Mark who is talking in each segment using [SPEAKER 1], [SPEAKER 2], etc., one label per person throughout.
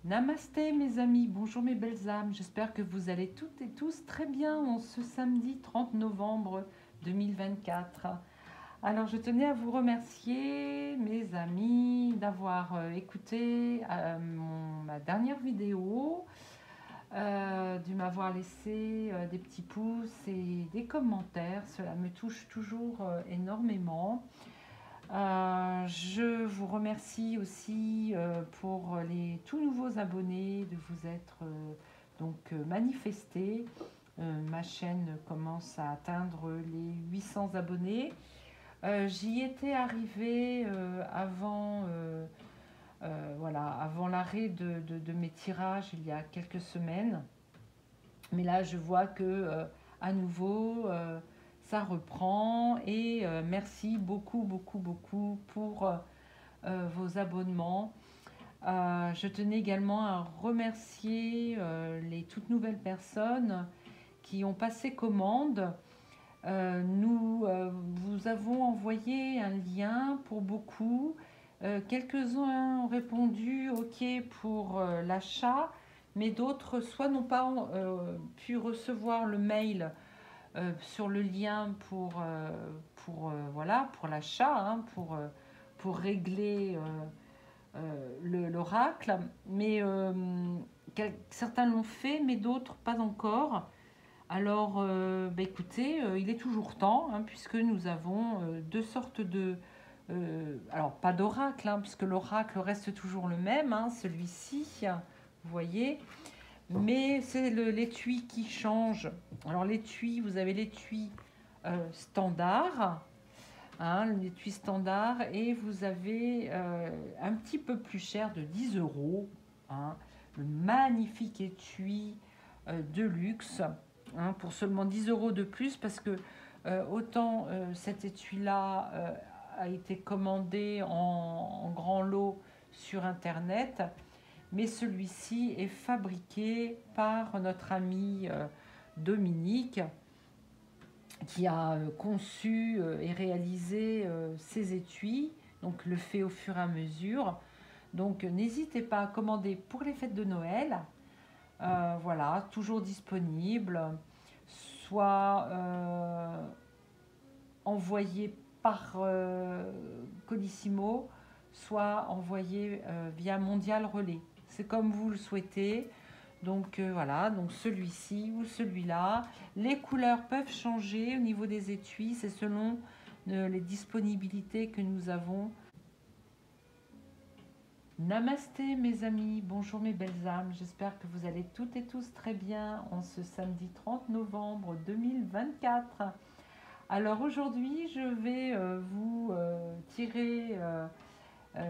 [SPEAKER 1] Namasté mes amis, bonjour mes belles âmes, j'espère que vous allez toutes et tous très bien en ce samedi 30 novembre 2024. Alors je tenais à vous remercier mes amis d'avoir écouté ma dernière vidéo, de m'avoir laissé des petits pouces et des commentaires, cela me touche toujours énormément. Je vous remercie aussi pour les tout nouveaux abonnés de vous être manifestés. Ma chaîne commence à atteindre les 800 abonnés. J'y étais arrivée voilà, avant l'arrêt de mes tirages il y a quelques semaines. Mais là, je vois que à nouveau, ça reprend et merci beaucoup, beaucoup, beaucoup pour vos abonnements. Je tenais également à remercier les toutes nouvelles personnes qui ont passé commande. Nous vous avons envoyé un lien pour beaucoup. Quelques-uns ont répondu OK pour l'achat, mais d'autres soit n'ont pas pu recevoir le mail sur le lien voilà, pour l'achat, hein, pour régler l'oracle. Mais certains l'ont fait, mais d'autres pas encore. Alors, écoutez, il est toujours temps, hein, puisque nous avons deux sortes de... alors, pas d'oracle, hein, puisque l'oracle reste toujours le même, hein, celui-ci, vous voyez. Mais c'est l'étui qui change. Alors, l'étui, vous avez l'étui standard, hein, l'étui standard, et vous avez un petit peu plus cher de 10 euros, hein, le magnifique étui de luxe, hein, pour seulement 10 euros de plus, parce que autant cet étui-là a été commandé en grand lot sur Internet, mais celui-ci est fabriqué par notre ami Dominique, qui a conçu et réalisé ces étuis, donc le fait au fur et à mesure. Donc n'hésitez pas à commander pour les fêtes de Noël. Voilà, toujours disponible, soit envoyé par Colissimo, soit envoyé via Mondial Relais. C'est comme vous le souhaitez. Donc voilà, donc celui-ci ou celui-là. Les couleurs peuvent changer au niveau des étuis, c'est selon les disponibilités que nous avons. Namasté mes amis, bonjour mes belles âmes, j'espère que vous allez toutes et tous très bien en ce samedi 30 novembre 2024. Alors aujourd'hui je vais vous tirer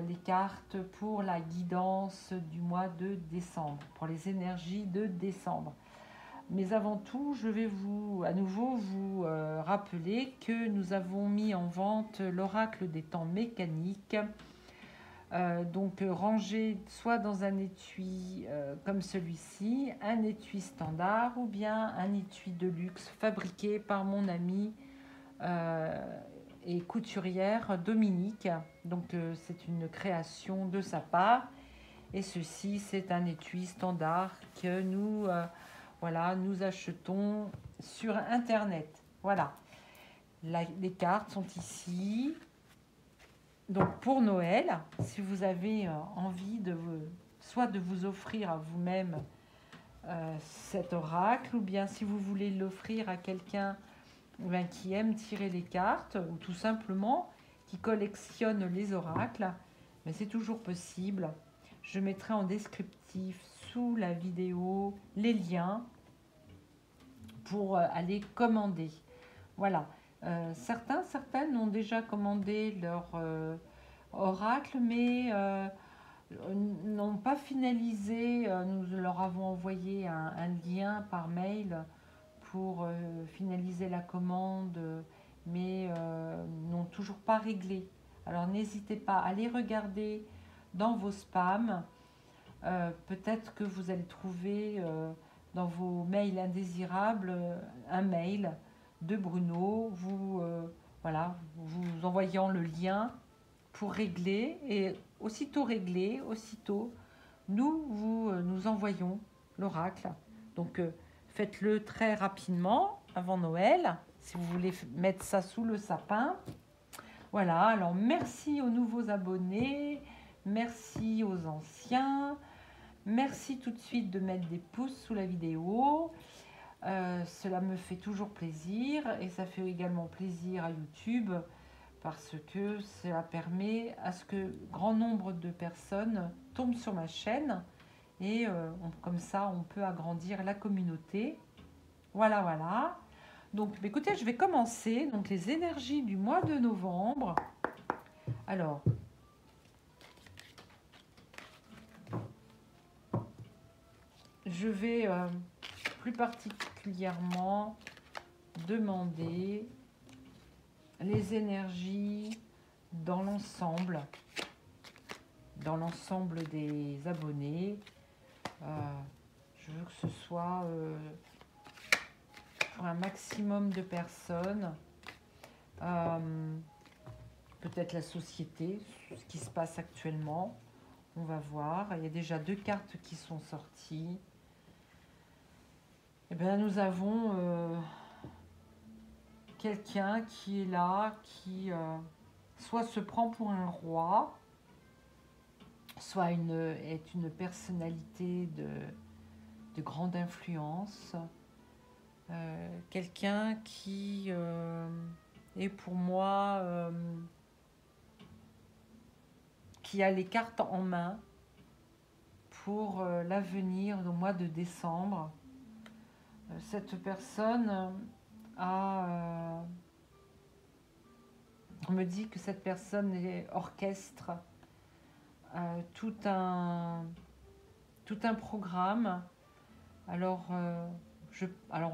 [SPEAKER 1] les cartes pour la guidance du mois de décembre, pour les énergies de décembre. Mais avant tout, je vais à nouveau vous rappeler que nous avons mis en vente l'oracle des temps mécaniques, donc rangé soit dans un étui comme celui-ci, un étui standard ou bien un étui de luxe fabriqué par mon ami et couturière Dominique. Donc c'est une création de sa part. Et ceci, c'est un étui standard que voilà, nous achetons sur Internet. Voilà, les cartes sont ici. Donc pour Noël, si vous avez envie soit de vous offrir à vous-même cet oracle, ou bien si vous voulez l'offrir à quelqu'un qui aime tirer les cartes, ou tout simplement qui collectionne les oracles, mais c'est toujours possible. Je mettrai en descriptif sous la vidéo les liens pour aller commander. Voilà. Certaines ont déjà commandé leur oracle, mais n'ont pas finalisé. Nous leur avons envoyé un lien par mail pour finaliser la commande, mais n'ont toujours pas réglé. Alors n'hésitez pas à aller regarder dans vos spams. Peut-être que vous allez trouver dans vos mails indésirables un mail de Bruno, voilà, vous envoyant le lien pour régler, et aussitôt réglé, aussitôt nous envoyons l'oracle. Donc, faites-le très rapidement avant Noël, si vous voulez mettre ça sous le sapin. Voilà, alors merci aux nouveaux abonnés, merci aux anciens, merci tout de suite de mettre des pouces sous la vidéo. Cela me fait toujours plaisir et ça fait également plaisir à YouTube parce que cela permet à ce que grand nombre de personnes tombent sur ma chaîne et comme ça on peut agrandir la communauté. Voilà, voilà. Donc écoutez, je vais commencer donc les énergies du mois de novembre. Alors, je vais plus particulièrement demander les énergies dans l'ensemble des abonnés. Je veux que ce soit pour un maximum de personnes. Peut-être la société, ce qui se passe actuellement. On va voir. Il y a déjà 2 cartes qui sont sorties. Et bien, nous avons quelqu'un qui est là, qui soit se prend pour un roi, soit est une personnalité de grande influence. Quelqu'un qui est pour moi, qui a les cartes en main pour l'avenir au mois de décembre. Cette personne on me dit que cette personne orchestre tout un programme. Alors,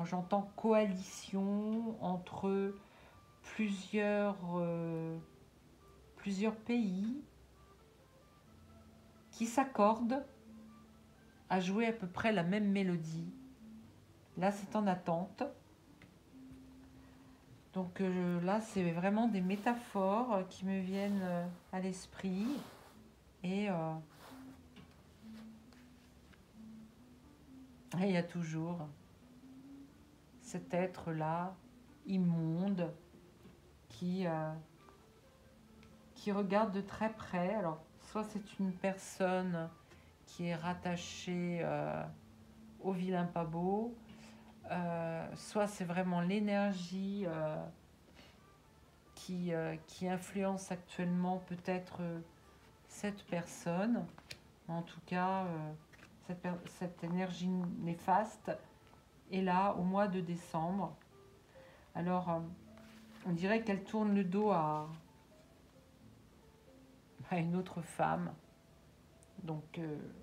[SPEAKER 1] j'entends coalition entre plusieurs pays qui s'accordent à jouer à peu près la même mélodie. Là, c'est en attente. Donc là, c'est vraiment des métaphores qui me viennent à l'esprit. Et il y a toujours cet être-là, immonde, qui regarde de très près. Alors, soit c'est une personne qui est rattachée au vilain pas beau, soit c'est vraiment l'énergie qui influence actuellement peut-être cette personne. En tout cas, cette énergie néfaste est là au mois de décembre. Alors, on dirait qu'elle tourne le dos à une autre femme. Donc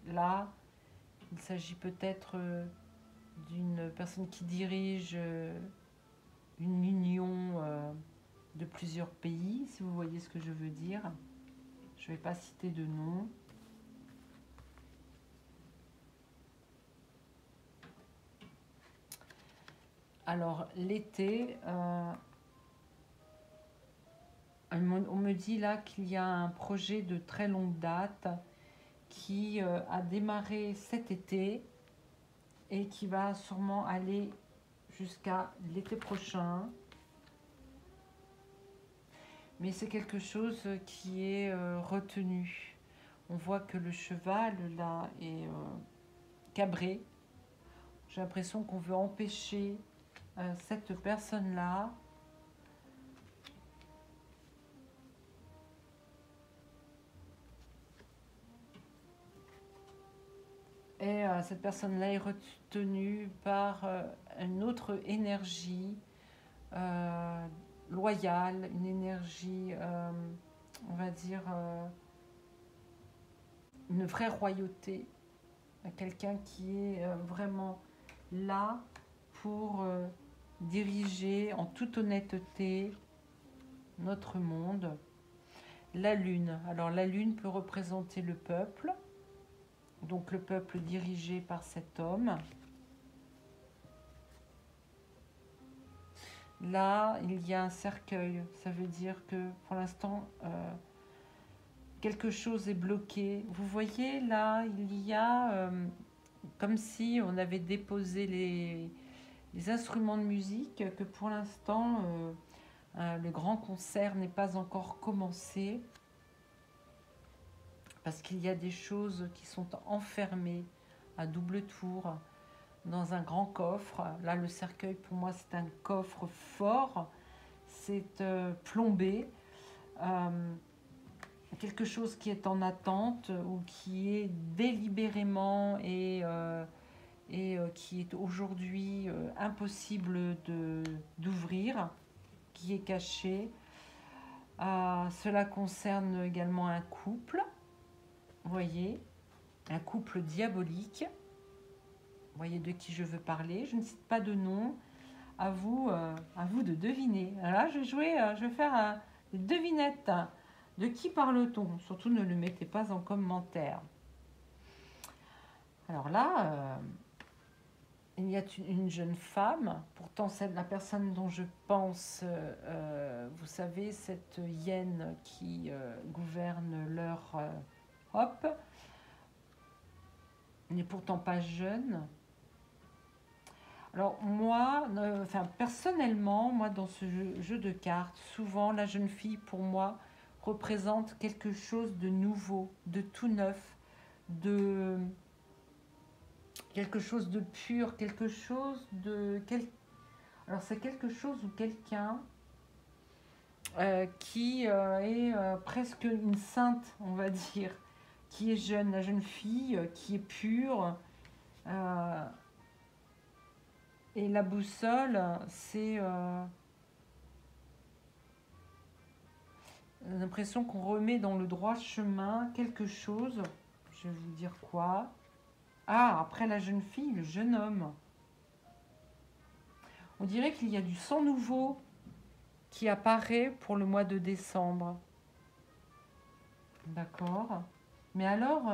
[SPEAKER 1] là, il s'agit peut-être d'une personne qui dirige une union de plusieurs pays, si vous voyez ce que je veux dire. Je ne vais pas citer de nom. Alors, l'été, on me dit là qu'il y a un projet de très longue date qui a démarré cet été et qui va sûrement aller jusqu'à l'été prochain. Mais c'est quelque chose qui est retenu. On voit que le cheval là est cabré. J'ai l'impression qu'on veut empêcher cette personne-là et cette personne-là est retenue par une autre énergie loyale, une énergie, on va dire, une vraie royauté, quelqu'un qui est vraiment là pour diriger en toute honnêteté notre monde. La lune. Alors la lune peut représenter le peuple, donc le peuple dirigé par cet homme. Là, il y a un cercueil. Ça veut dire que pour l'instant, quelque chose est bloqué. Vous voyez là, il y a comme si on avait déposé les instruments de musique, que pour l'instant le grand concert n'est pas encore commencé parce qu'il y a des choses qui sont enfermées à double tour dans un grand coffre. Là, le cercueil, pour moi, c'est un coffre fort, c'est plombé. Quelque chose qui est en attente ou qui est délibérément et qui est aujourd'hui impossible d'ouvrir, qui est caché. Cela concerne également un couple, vous voyez, un couple diabolique. Vous voyez de qui je veux parler. Je ne cite pas de nom. À vous de deviner. Là, je vais faire des devinettes. De qui parle-t-on? Surtout, ne le mettez pas en commentaire. Alors là, il y a une jeune femme. Pourtant, c'est la personne dont je pense, vous savez, cette hyène qui gouverne leur hop, n'est pourtant pas jeune. Alors moi, personnellement, moi dans ce jeu de cartes, souvent la jeune fille pour moi représente quelque chose de nouveau, de tout neuf, de quelque chose de pur, quelque chose de... Alors c'est quelque chose ou quelqu'un qui est presque une sainte, on va dire, qui est jeune, la jeune fille qui est pure. Et la boussole, c'est l'impression qu'on remet dans le droit chemin quelque chose. Je vais vous dire quoi. Ah, après la jeune fille, le jeune homme. On dirait qu'il y a du sang nouveau qui apparaît pour le mois de décembre. D'accord. Mais alors,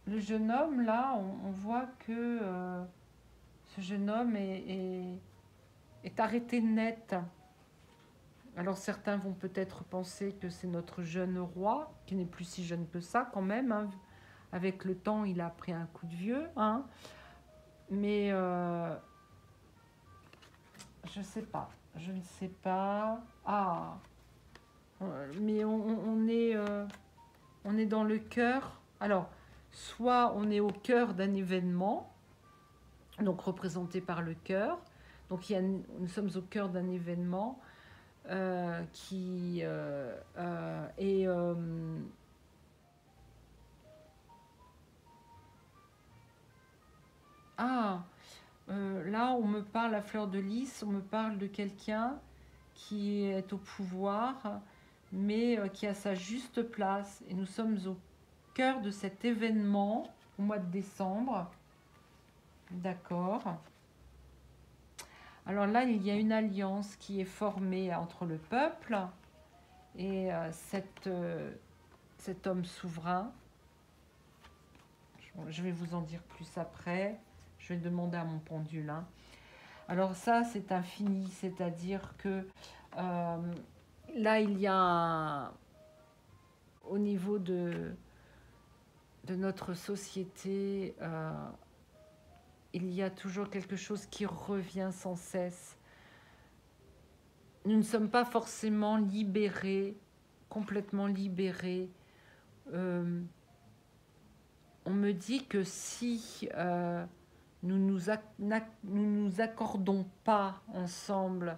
[SPEAKER 1] le jeune homme, là, on voit que ce jeune homme est arrêté net. Alors certains vont peut-être penser que c'est notre jeune roi, qui n'est plus si jeune que ça quand même. Hein. Avec le temps, il a pris un coup de vieux. Hein. Mais je sais pas. Je ne sais pas. Ah. Mais on est dans le cœur. Alors, soit on est au cœur d'un événement, donc représenté par le cœur. Donc nous sommes au cœur d'un événement qui est... là, on me parle à fleur de lys, on me parle de quelqu'un qui est au pouvoir, mais qui a sa juste place. Et nous sommes au cœur de cet événement au mois de décembre. D'accord. Alors là, il y a une alliance qui est formée entre le peuple et cet homme souverain. Je vais vous en dire plus après. Je vais demander à mon pendule. Hein. Alors ça, c'est infini, c'est-à-dire que là, il y a au niveau de notre société, il y a toujours quelque chose qui revient sans cesse. Nous ne sommes pas forcément libérés, complètement libérés. On me dit que si nous nous accordons pas ensemble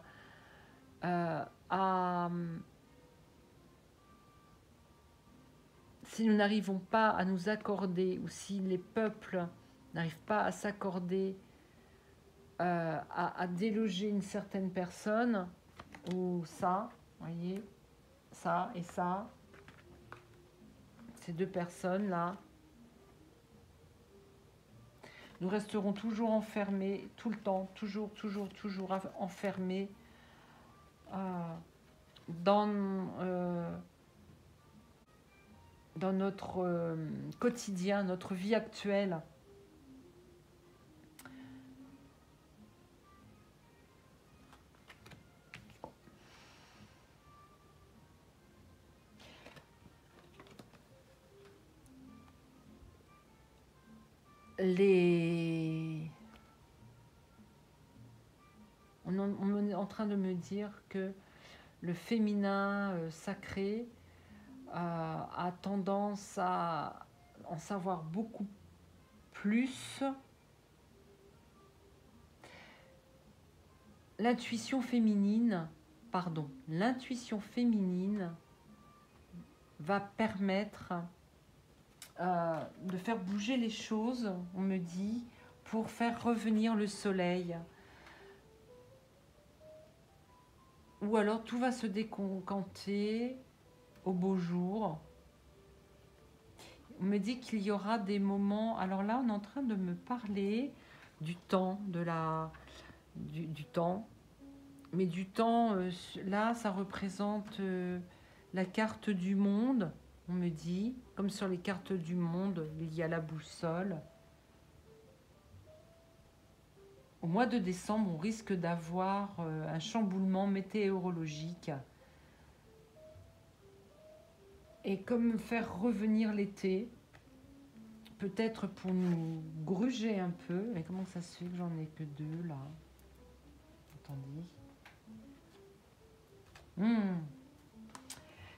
[SPEAKER 1] si nous n'arrivons pas à nous accorder, ou si les peuples n'arrivent pas à s'accorder à déloger une certaine personne, ou ça, voyez, ça et ça, ces deux personnes-là, nous resterons toujours enfermés, tout le temps, toujours enfermés dans notre quotidien, notre vie actuelle. les... on est en train de me dire que le féminin sacré a tendance à en savoir beaucoup plus. L'intuition féminine va permettre de faire bouger les choses, on me dit, pour faire revenir le soleil. Ou alors tout va se décanter au beau jour. On me dit qu'il y aura des moments... Alors là, on est en train de me parler du temps, du temps. Mais du temps, là, ça représente la carte du monde, on me dit. Comme sur les cartes du monde, il y a la boussole. Au mois de décembre, on risque d'avoir un chamboulement météorologique. Et comme faire revenir l'été, peut-être pour nous gruger un peu. Mais comment ça se fait que j'en ai que 2 là? Attendez.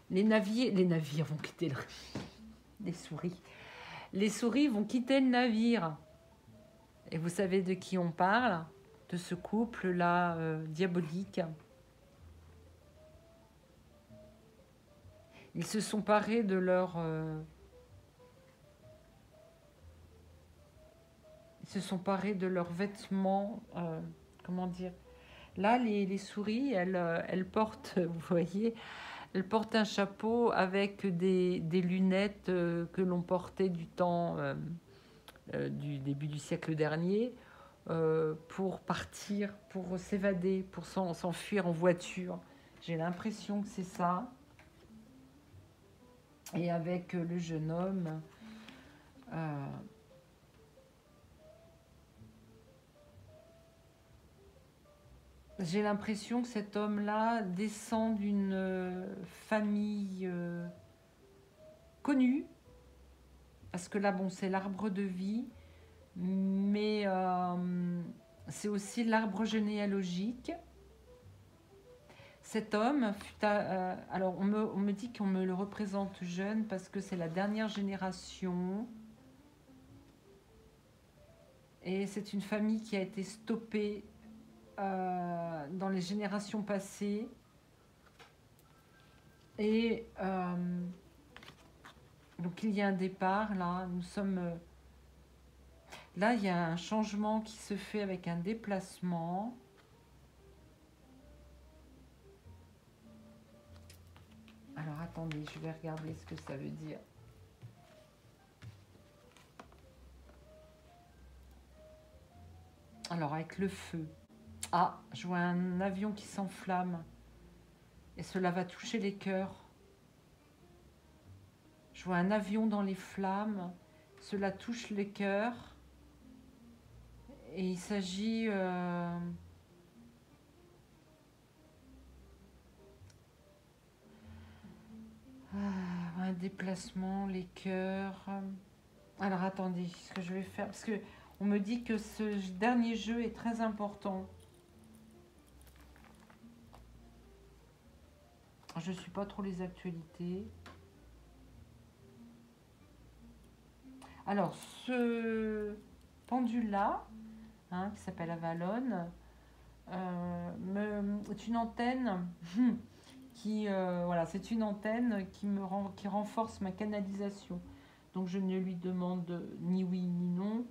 [SPEAKER 1] Les navires vont quitter les souris. Les souris vont quitter le navire. Et vous savez de qui on parle? De ce couple-là diabolique. Ils se sont parés de leur... Ils se sont parés de leurs vêtements. Comment dire? Là, les souris, elles portent, vous voyez, elles portent un chapeau avec des lunettes que l'on portait du temps du début du siècle dernier pour partir, pour s'évader, pour s'enfuir en voiture. J'ai l'impression que c'est ça. Et avec le jeune homme, j'ai l'impression que cet homme-là descend d'une famille connue, parce que là, bon, c'est l'arbre de vie, mais c'est aussi l'arbre généalogique. Cet homme, alors on me dit qu'on me le représente jeune parce que c'est la dernière génération. Et c'est une famille qui a été stoppée dans les générations passées. Et donc il y a un départ, là, nous sommes... là, il y a un changement qui se fait avec un déplacement. Alors, attendez, je vais regarder ce que ça veut dire. Alors, avec le feu. Ah, je vois un avion qui s'enflamme. Et cela va toucher les cœurs. Je vois un avion dans les flammes. Cela touche les cœurs. Et il s'agit... un déplacement, les cœurs. Alors attendez, ce que je vais faire, parce que on me dit que ce dernier jeu est très important. Je ne suis pas trop les actualités. Alors ce pendule-là, hein, qui s'appelle Avalon, est une antenne qui, voilà, c'est une antenne qui renforce ma canalisation. Donc je ne lui demande ni oui ni non.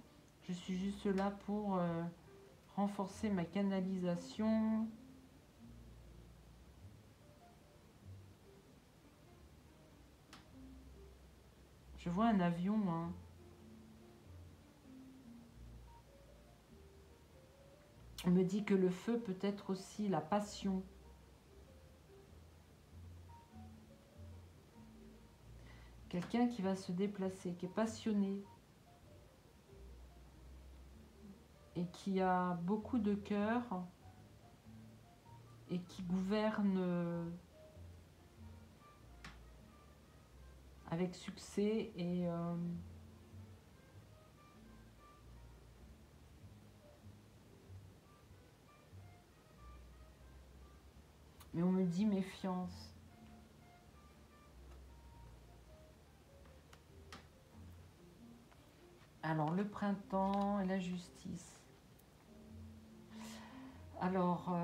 [SPEAKER 1] Je suis juste là pour renforcer ma canalisation. Je vois un avion, hein. On me dit que le feu peut être aussi la passion. Quelqu'un qui va se déplacer, qui est passionné et qui a beaucoup de cœur et qui gouverne avec succès et Mais on me dit méfiance. Alors, le printemps et la justice. Alors,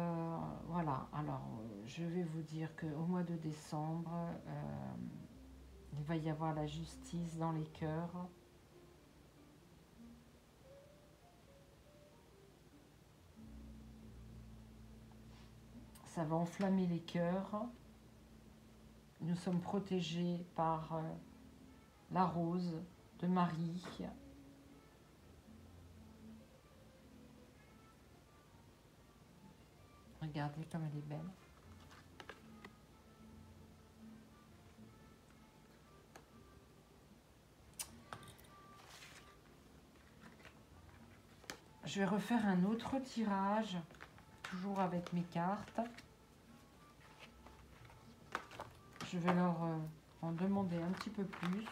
[SPEAKER 1] voilà. Alors, je vais vous dire qu'au mois de décembre, il va y avoir la justice dans les cœurs. Ça va enflammer les cœurs. Nous sommes protégés par la rose de Marie. Regardez comme elle est belle. Je vais refaire un autre tirage, toujours avec mes cartes. Je vais leur en demander un petit peu plus.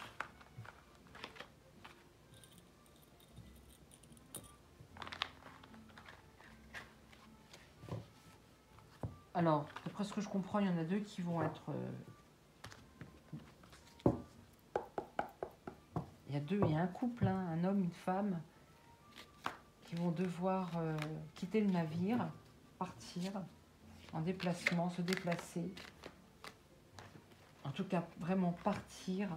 [SPEAKER 1] Alors, d'après ce que je comprends, il y en a deux qui vont être... il y a un couple, hein, un homme, une femme, qui vont devoir quitter le navire, partir en déplacement, se déplacer. En tout cas, vraiment partir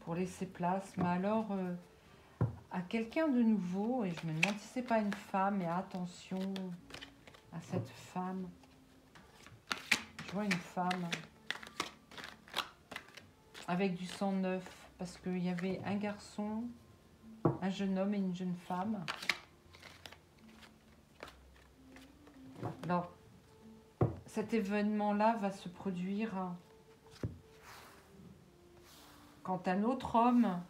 [SPEAKER 1] pour laisser place. Mais alors, à quelqu'un de nouveau, et je me demande si c'est pas une femme, et attention à cette femme. Je vois une femme avec du sang neuf, parce qu'il y avait un garçon, un jeune homme et une jeune femme. Alors, cet événement-là va se produire quand un autre homme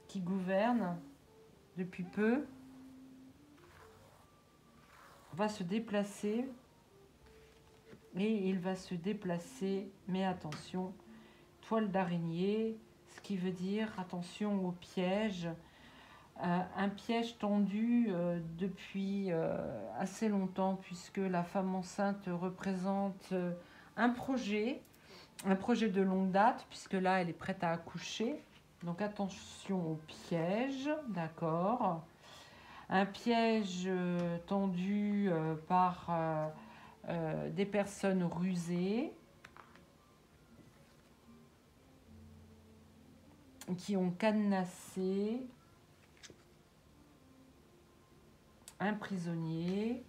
[SPEAKER 1] qui gouverne depuis peu va se déplacer, et il va se déplacer, mais attention, toile d'araignée, ce qui veut dire attention au piège, un piège tendu depuis assez longtemps, puisque la femme enceinte représente un projet de longue date, puisque là elle est prête à accoucher, donc attention au piège, d'accord. Un piège tendu par des personnes rusées qui ont cadenassé un prisonnier.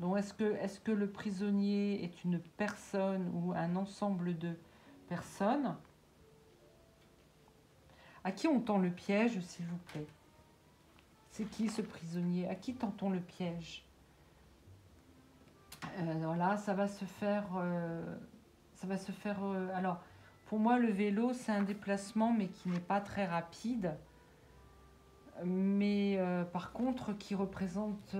[SPEAKER 1] Donc est-ce que le prisonnier est une personne ou un ensemble de personnes? À qui on tend le piège, s'il vous plaît? C'est qui ce prisonnier? À qui tend-on le piège? Là, ça va se faire... alors, pour moi, le vélo, c'est un déplacement, mais qui n'est pas très rapide. Mais par contre, qui représente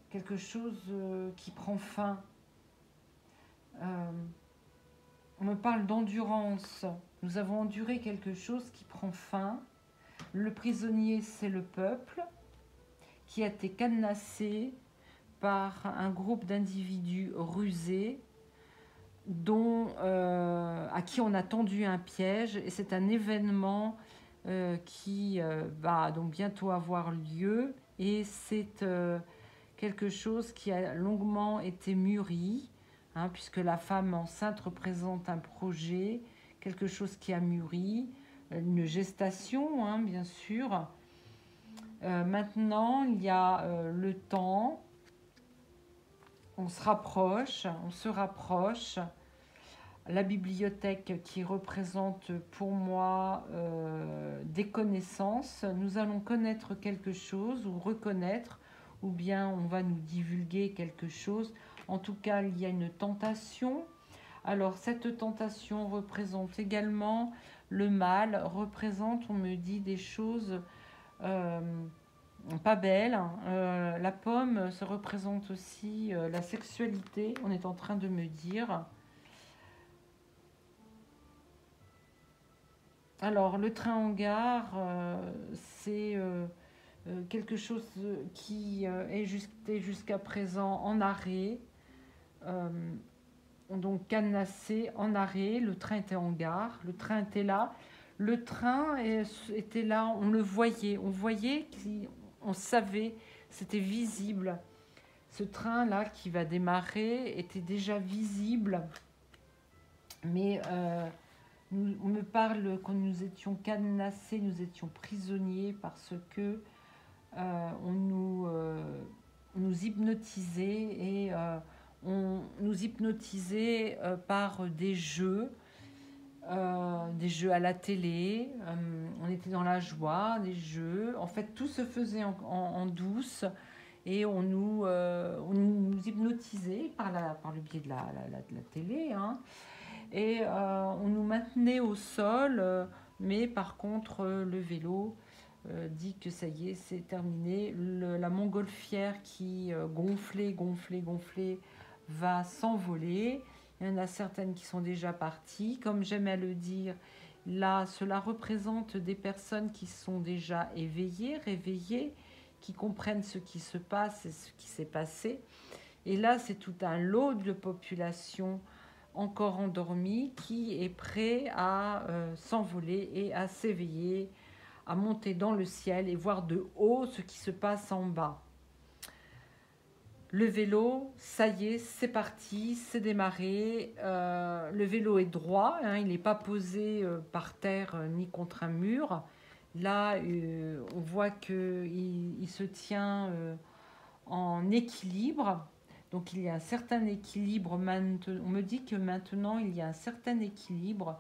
[SPEAKER 1] quelque chose qui prend fin. On me parle d'endurance. Nous avons enduré quelque chose qui prend fin. Le prisonnier, c'est le peuple qui a été cadenassé par un groupe d'individus rusés à qui on a tendu un piège. Et c'est un événement qui va donc bientôt avoir lieu. Et c'est quelque chose qui a longuement été mûri, hein, puisque la femme enceinte représente un projet, quelque chose qui a mûri, une gestation, hein, bien sûr. Maintenant, il y a le temps, on se rapproche. La bibliothèque qui représente pour moi des connaissances. Nous allons connaître quelque chose ou reconnaître, ou bien on va nous divulguer quelque chose. En tout cas, il y a une tentation. Alors, cette tentation représente également le mal, représente, on me dit, des choses pas belles. La pomme, ça représente aussi la sexualité, on est en train de me dire. Alors, le train en gare, c'est quelque chose qui est jusqu'à présent en arrêt, euh, donc cadenassé, en arrêt. Le train était en gare, le train était là. Le train était là, on voyait, on savait, c'était visible. Ce train-là qui va démarrer était déjà visible, mais on me parle quand nous étions cadenassés, nous étions prisonniers parce que on nous hypnotisait et on nous hypnotisait par des jeux à la télé. On était dans la joie, des jeux. En fait, tout se faisait en douce et on nous hypnotisait par le biais de la télé. Hein. Et on nous maintenait au sol, mais par contre, le vélo dit que ça y est, c'est terminé. La montgolfière qui gonflait, va s'envoler. Il y en a certaines qui sont déjà parties. Comme j'aime à le dire, là, cela représente des personnes qui sont déjà éveillées, réveillées, qui comprennent ce qui se passe et ce qui s'est passé. Et là, c'est tout un lot de population encore endormie qui est prêt à s'envoler et à s'éveiller, à monter dans le ciel et voir de haut ce qui se passe en bas. Le vélo, ça y est, c'est parti, c'est démarré. Le vélo est droit, hein, il n'est pas posé par terre ni contre un mur. Là, on voit qu'il se tient en équilibre. Donc il y a un certain équilibre. On me dit que maintenant, il y a un certain équilibre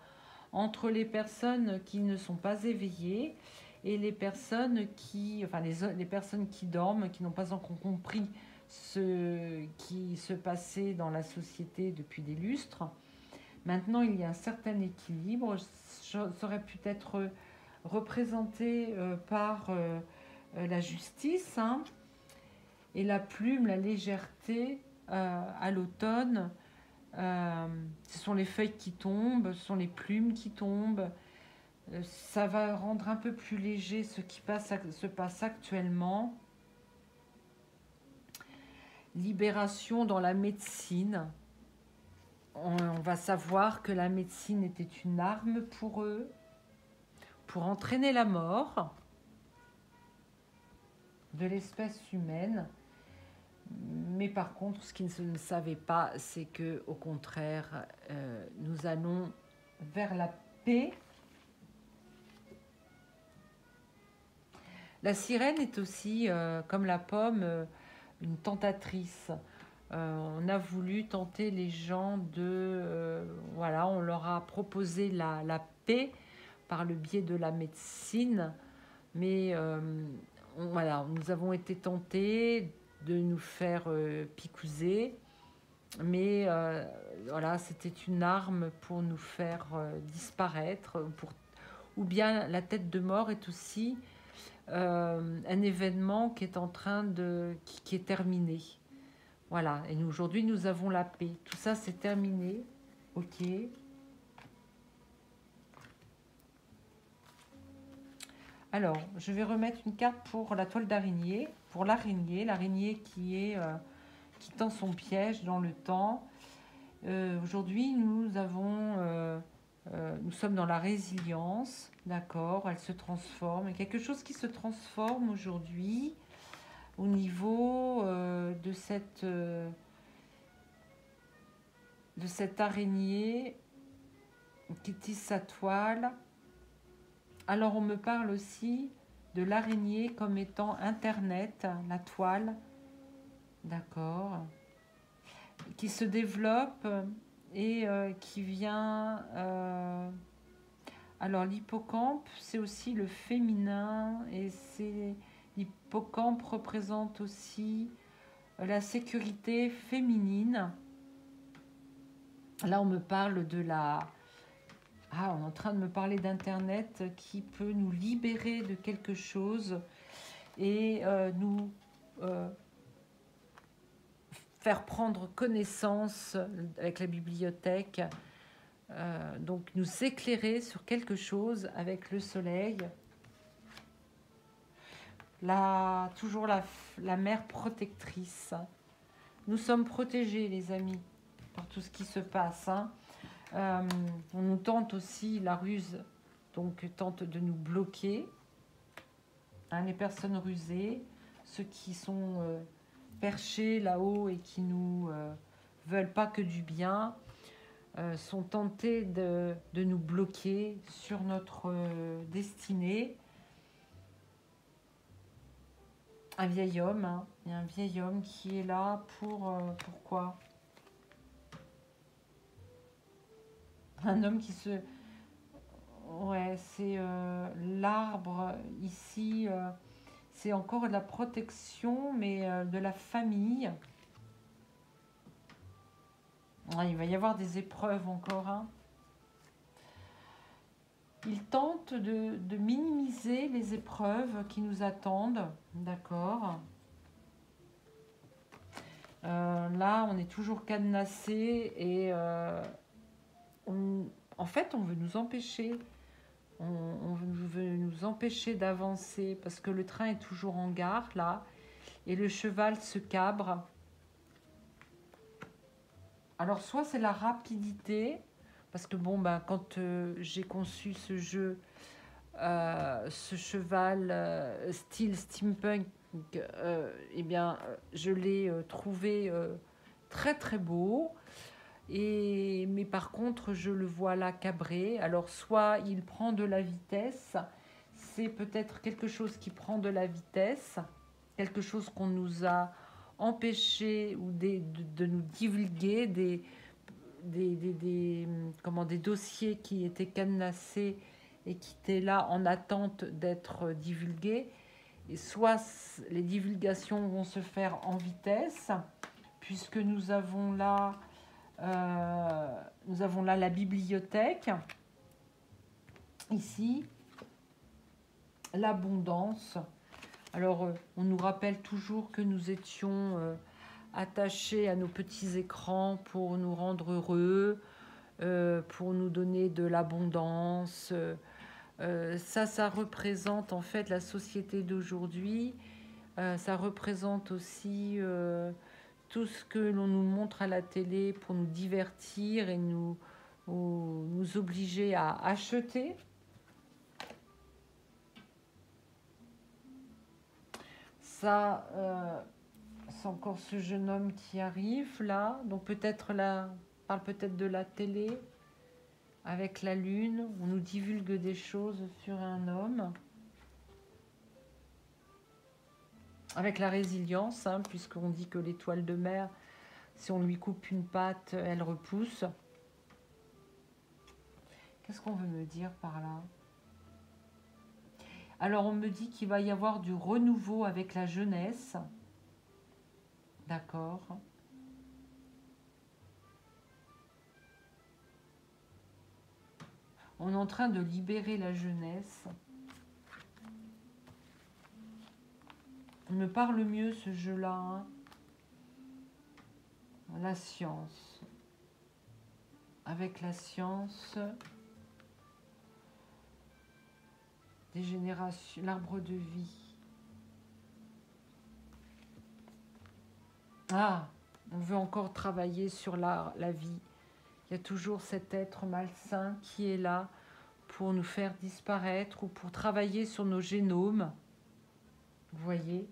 [SPEAKER 1] entre les personnes qui ne sont pas éveillées et les personnes les personnes qui dorment, qui n'ont pas encore compris ce qui se passait dans la société depuis des lustres. Maintenant, il y a un certain équilibre. Ça aurait pu être représenté par la justice, hein, et la plume, la légèreté à l'automne. Ce sont les feuilles qui tombent, ce sont les plumes qui tombent. Ça va rendre un peu plus léger ce qui se passe actuellement. Libération dans la médecine. On va savoir que la médecine était une arme pour eux, pour entraîner la mort de l'espèce humaine. Mais par contre, ce qu'ils ne savaient pas, c'est que, au contraire, nous allons vers la paix. La sirène est aussi, comme la pomme, une tentatrice. On a voulu tenter les gens voilà, on leur a proposé la paix par le biais de la médecine, mais voilà, nous avons été tentés de nous faire picouser, mais voilà, c'était une arme pour nous faire disparaître, ou bien la tête de mort est aussi un événement qui est qui est terminé. Voilà, et aujourd'hui nous avons la paix. Tout ça c'est terminé, ok. Alors, je vais remettre une carte pour la toile d'araignée, pour l'araignée qui tend son piège dans le temps. Aujourd'hui, nous sommes dans la résilience, d'accord, elle se transforme. Il y a quelque chose qui se transforme aujourd'hui au niveau de cette araignée qui tisse sa toile. Alors on me parle aussi de l'araignée comme étant Internet, la toile, d'accord, qui se développe et qui vient... alors l'hippocampe, c'est aussi le féminin et l'hippocampe représente aussi la sécurité féminine. Là on me parle de on est en train de me parler d'Internet qui peut nous libérer de quelque chose et nous faire prendre connaissance avec la bibliothèque, donc nous éclairer sur quelque chose avec le soleil. toujours la mère protectrice. Nous sommes protégés, les amis, par tout ce qui se passe. Hein. On nous tente aussi, la ruse, donc tente de nous bloquer. Hein, les personnes rusées, ceux qui sont perchés là-haut et qui nous veulent pas que du bien, sont tentés de nous bloquer sur notre destinée. Un vieil homme, hein. Il y a un vieil homme qui est là pour... pourquoi? Un homme qui se... Ouais, c'est l'arbre ici. C'est encore de la protection, mais de la famille. Ah, il va y avoir des épreuves encore. Hein. Il tente de minimiser les épreuves qui nous attendent. D'accord. Là, on est toujours cadenassé et en fait, on veut nous empêcher. On veut nous empêcher d'avancer parce que le train est toujours en gare, là, et le cheval se cabre. Alors, soit c'est la rapidité, parce que bon, ben, quand j'ai conçu ce jeu, ce cheval style steampunk, eh bien, je l'ai trouvé très très beau. Mais par contre, je le vois là cabré. Alors, soit il prend de la vitesse, c'est peut-être quelque chose qui prend de la vitesse, quelque chose qu'on nous a empêché ou de nous divulguer, des dossiers qui étaient cadenassés et qui étaient là en attente d'être divulgués. Et soit les divulgations vont se faire en vitesse, puisque nous avons là la bibliothèque, ici, l'abondance. Alors, on nous rappelle toujours que nous étions attachés à nos petits écrans pour nous rendre heureux, pour nous donner de l'abondance. Ça représente en fait la société d'aujourd'hui. Ça représente aussi tout ce que l'on nous montre à la télé pour nous divertir et nous obliger à acheter. Ça, c'est encore ce jeune homme qui arrive là. Donc peut-être là, on parle peut-être de la télé avec la lune. On nous divulgue des choses sur un homme. Avec la résilience, hein, puisqu'on dit que l'étoile de mer, si on lui coupe une patte, elle repousse. Qu'est-ce qu'on veut me dire par là? Alors, on me dit qu'il va y avoir du renouveau avec la jeunesse. D'accord. On est en train de libérer la jeunesse. On me parle mieux ce jeu-là. Hein. La science. Avec la science, des générations, l'arbre de vie. Ah, on veut encore travailler sur la vie. Il y a toujours cet être malsain qui est là pour nous faire disparaître ou pour travailler sur nos génomes. Vous voyez?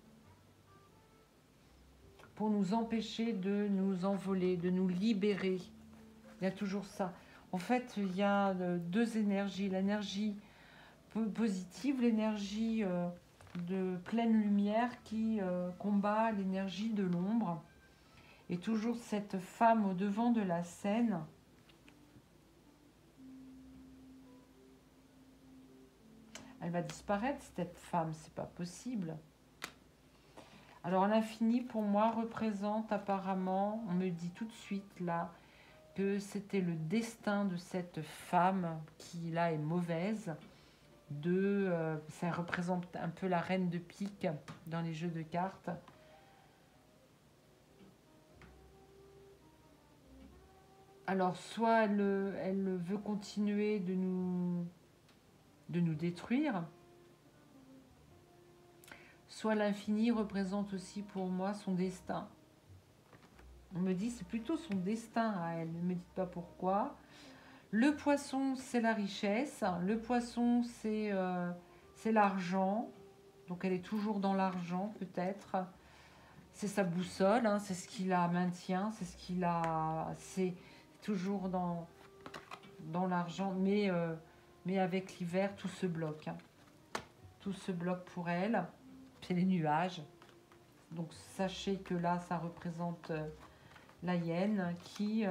[SPEAKER 1] Pour nous empêcher de nous envoler, de nous libérer. Il y a toujours ça. En fait, il y a deux énergies. L'énergie positive, l'énergie de pleine lumière qui combat l'énergie de l'ombre. Et toujours cette femme au devant de la scène. Elle va disparaître, cette femme, c'est pas possible. Alors l'infini, pour moi, représente apparemment, on me dit tout de suite là, que c'était le destin de cette femme qui là est mauvaise. Ça représente un peu la reine de pique dans les jeux de cartes. Alors soit elle veut continuer de nous détruire, soit l'infini représente aussi pour moi son destin. On me dit c'est plutôt son destin à elle, ne me dites pas pourquoi. Le poisson, c'est la richesse. Le poisson, c'est l'argent. Donc elle est toujours dans l'argent peut-être. C'est sa boussole, hein, c'est ce qui la maintient, c'est ce qui la... C'est toujours dans l'argent, mais avec l'hiver, tout se bloque. Hein. Tout se bloque pour elle. C'est les nuages. Donc sachez que là, ça représente la hyène qui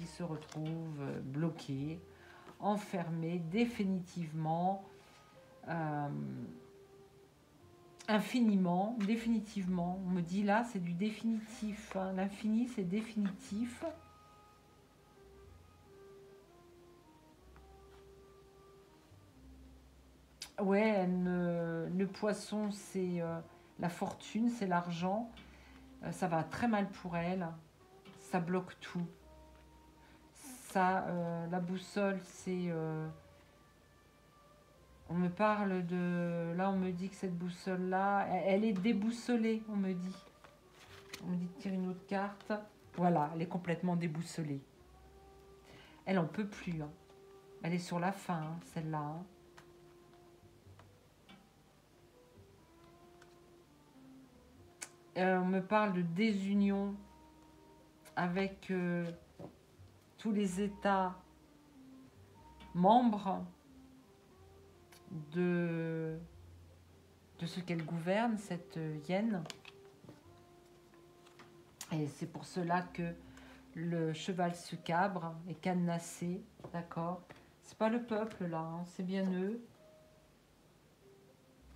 [SPEAKER 1] se retrouve bloquée, enfermée définitivement, infiniment, définitivement. On me dit là, c'est du définitif. Hein. L'infini, c'est définitif. Ouais, le poisson, c'est la fortune, c'est l'argent. Ça va très mal pour elle. Ça bloque tout. Ça, la boussole, c'est... on me parle de... Là, on me dit que cette boussole-là, elle est déboussolée, on me dit. On me dit de tirer une autre carte. Voilà, elle est complètement déboussolée. Elle en peut plus. Hein. Elle est sur la fin, hein, celle-là. Hein. On me parle de désunion avec tous les États membres de ce qu'elle gouverne, cette hyène. Et c'est pour cela que le cheval se cabre est cadenassé, d'accord? C'est pas le peuple là, hein, c'est bien eux.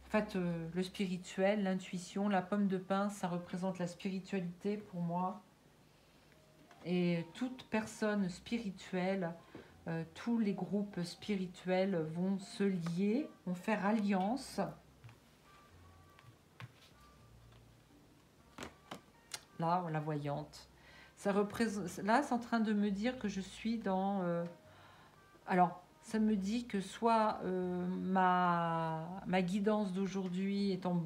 [SPEAKER 1] En fait, le spirituel, l'intuition, la pomme de pin, ça représente la spiritualité pour moi. Et toute personne spirituelle, tous les groupes spirituels vont se lier, vont faire alliance. Là, la voyante. Ça représente, là, c'est en train de me dire que je suis dans... alors, ça me dit que soit ma guidance d'aujourd'hui est en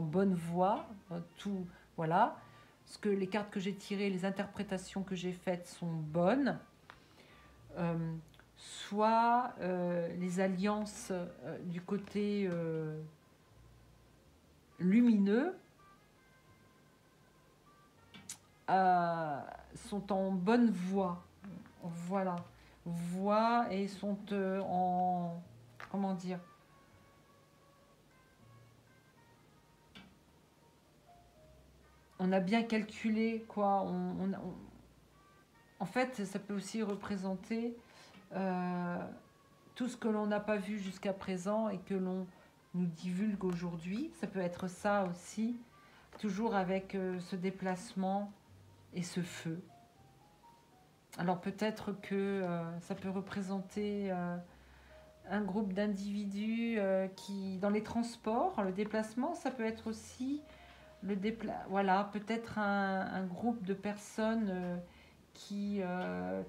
[SPEAKER 1] bonne voie, tout, voilà, parce que les cartes que j'ai tirées, les interprétations que j'ai faites sont bonnes, soit les alliances du côté lumineux sont en bonne voie. Voilà. Voient et sont en... Comment dire? On a bien calculé, quoi. En fait, ça peut aussi représenter tout ce que l'on n'a pas vu jusqu'à présent et que l'on nous divulgue aujourd'hui. Ça peut être ça aussi, toujours avec ce déplacement et ce feu. Alors peut-être que ça peut représenter un groupe d'individus qui, dans les transports, le déplacement, ça peut être aussi voilà, peut-être un groupe de personnes qui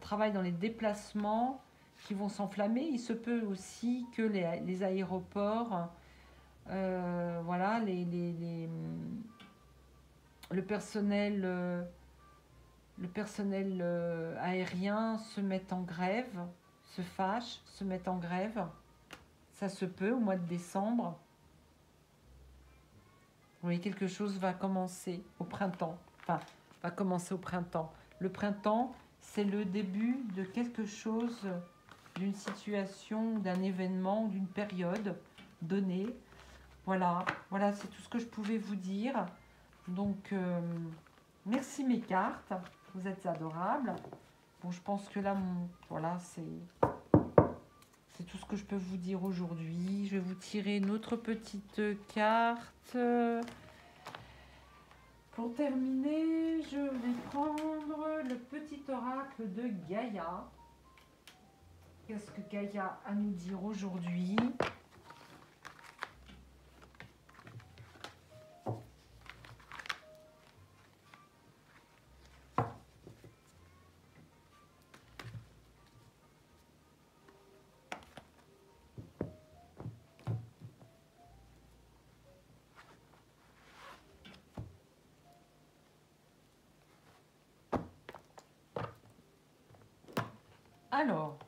[SPEAKER 1] travaillent dans les déplacements, qui vont s'enflammer. Il se peut aussi que les aéroports, voilà, le personnel... le personnel aérien se met en grève, se fâche, se met en grève. Ça se peut au mois de décembre. Oui, quelque chose va commencer au printemps. Enfin, va commencer au printemps. Le printemps, c'est le début de quelque chose, d'une situation, d'un événement, d'une période donnée. Voilà, voilà, c'est tout ce que je pouvais vous dire. Donc, merci mes cartes. Vous êtes adorables. Bon, je pense que là, voilà, c'est tout ce que je peux vous dire aujourd'hui. Je vais vous tirer une autre petite carte. Pour terminer, je vais prendre le petit oracle de Gaïa. Qu'est-ce que Gaïa a à nous dire aujourd'hui ? Alors,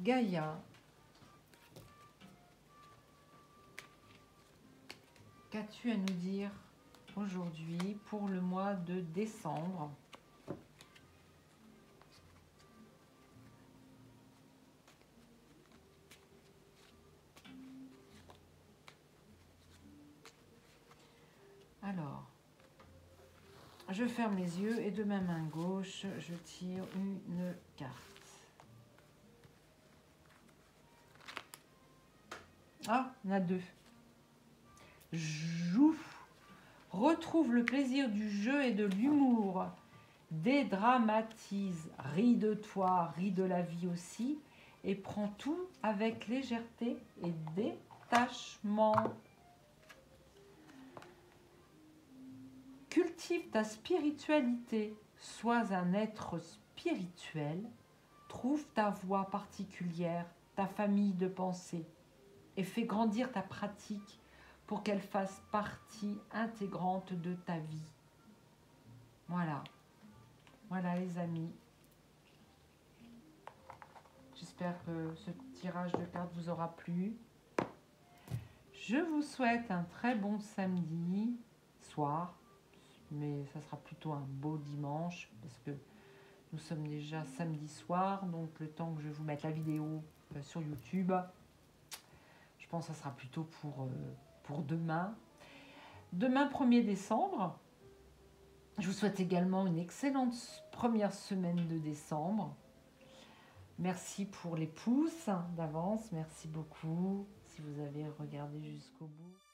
[SPEAKER 1] Gaïa, qu'as-tu à nous dire aujourd'hui pour le mois de décembre? Alors, je ferme les yeux et de ma main gauche, je tire une carte. Ah, on a deux. Joue. Retrouve le plaisir du jeu et de l'humour. Dédramatise. Ris de toi, ris de la vie aussi. Et prends tout avec légèreté et détachement. Cultive ta spiritualité. Sois un être spirituel. Trouve ta voie particulière, ta famille de pensée. Et fais grandir ta pratique pour qu'elle fasse partie intégrante de ta vie. Voilà. Voilà les amis. J'espère que ce tirage de cartes vous aura plu. Je vous souhaite un très bon samedi soir, mais ça sera plutôt un beau dimanche parce que nous sommes déjà samedi soir, donc le temps que je vous mette la vidéo sur YouTube, je pense que ça sera plutôt pour demain. Demain 1er décembre. Je vous souhaite également une excellente première semaine de décembre. Merci pour les pouces d'avance, merci beaucoup si vous avez regardé jusqu'au bout.